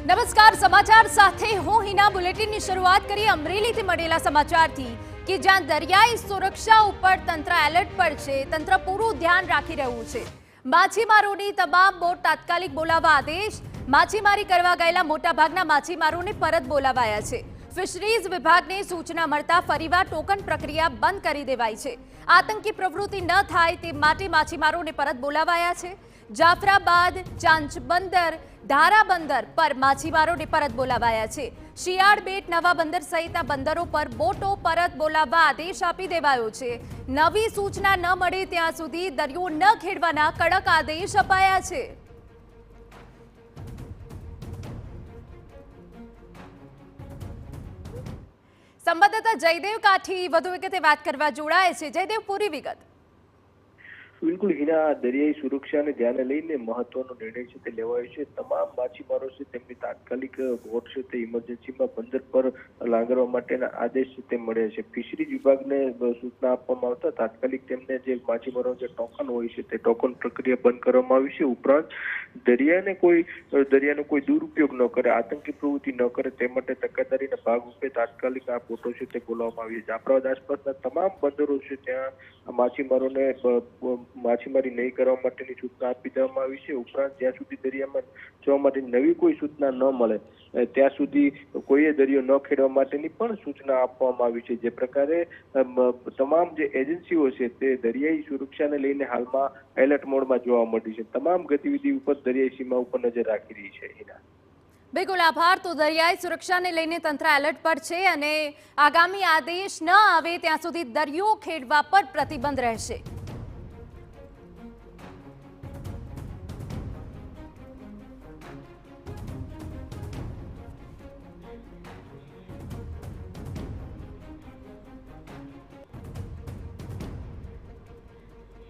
નમસ્કાર, સમાચાર સાથે હું હિના. બુલેટિનની શરૂઆત કરીએ અમરેલીથી મળેલા સમાચારથી કે જ્યાં દરિયાઈ સુરક્ષા ઉપર તંત્ર એલર્ટ પર છે. તંત્ર પૂરું ધ્યાન રાખી રહ્યું છે. માછીમારોની તમામ બોટ તાત્કાલિક બોલાવવા આદેશ. માછીમારી કરવા ગયેલા મોટાભાગના માછીમારોને પરત બોલાવાયા છે. ફિશરીઝ વિભાગને સૂચના મળતા ફરીવાર ટોકન પ્રક્રિયા બંધ કરી દેવાઈ છે. આતંકી પ્રવૃત્તિ ન થાય તે માટે માછીમારોને પરત બોલાવાયા છે. જાફરાબાદ, ચાંચબંદર, ધારાબંદર પર માછીમારોને પરત બોલાવાયા છે. શિયાળ બેટ, નવા બંદર સહિતના બંદરો પર બોટો પરત બોલાવવા આદેશ આપી દેવાયો છે. નવી સૂચના ન મળે ત્યાં સુધી દરિયો ન ખેડવાના કડક આદેશ અપાયા છે. સંવાદદાતા જયદેવ કાઠી વધુ વિગતે વાત કરવા જોડાય છે. જયદેવ, પૂરી વિગત. બિલકુલ હિના, દરિયાઈ સુરક્ષાને ધ્યાને લઈને મહત્વનો નિર્ણય છે તે લેવાયો છે. તમામ માછીમારો છે તેમની તાત્કાલિક બોટ છે તે ઇમરજન્સીમાં બંદર પર લાંગરવા માટેના આદેશ છે તે મળ્યા છે. ફિશરીઝ વિભાગને સૂચના આપવામાં આવતા તાત્કાલિક તેમને જે માછીમારો જે ટોકન હોય છે તે ટોકન પ્રક્રિયા બંધ કરવામાં આવી છે. ઉપરાંત દરિયાનો કોઈ દુરુપયોગ ન કરે, આતંકી પ્રવૃત્તિ ન કરે તે માટે તકેદારીના ભાગરૂપે તાત્કાલિક આ બોટો છે તે બોલાવવામાં આવી છે. જાફરાબાદ આસપાસના તમામ બંદરો છે ત્યાં માછીમારોને માછીમારી નહીં કરવા માટેની સૂચના આપી દેવામાં આવી છે. ઉપરાંત જ્યાં સુધી દરિયામાં જવા માટે નવી કોઈ સૂચના ન મળે ત્યાં સુધી કોઈએ દરિયો ન ખેડવા માટેની પણ સૂચના આપવામાં આવી છે. જે પ્રકારે તમામ જે એજન્સીઓ છે તે દરિયાઈ સુરક્ષાને લઈને હાલમાં એલર્ટ મોડમાં જોવા મળી છે. તમામ ગતિવિધિ ઉપર દરિયાઈ સીમા ઉપર નજર રાખી રહી છે. હિના, બિલકુલ આભાર. તો દરિયાઈ સુરક્ષાને લઈને તંત્ર એલર્ટ પર છે અને આગામી આદેશ ન આવે ત્યાં સુધી દરિયો ખેડવા પર પ્રતિબંધ રહેશે.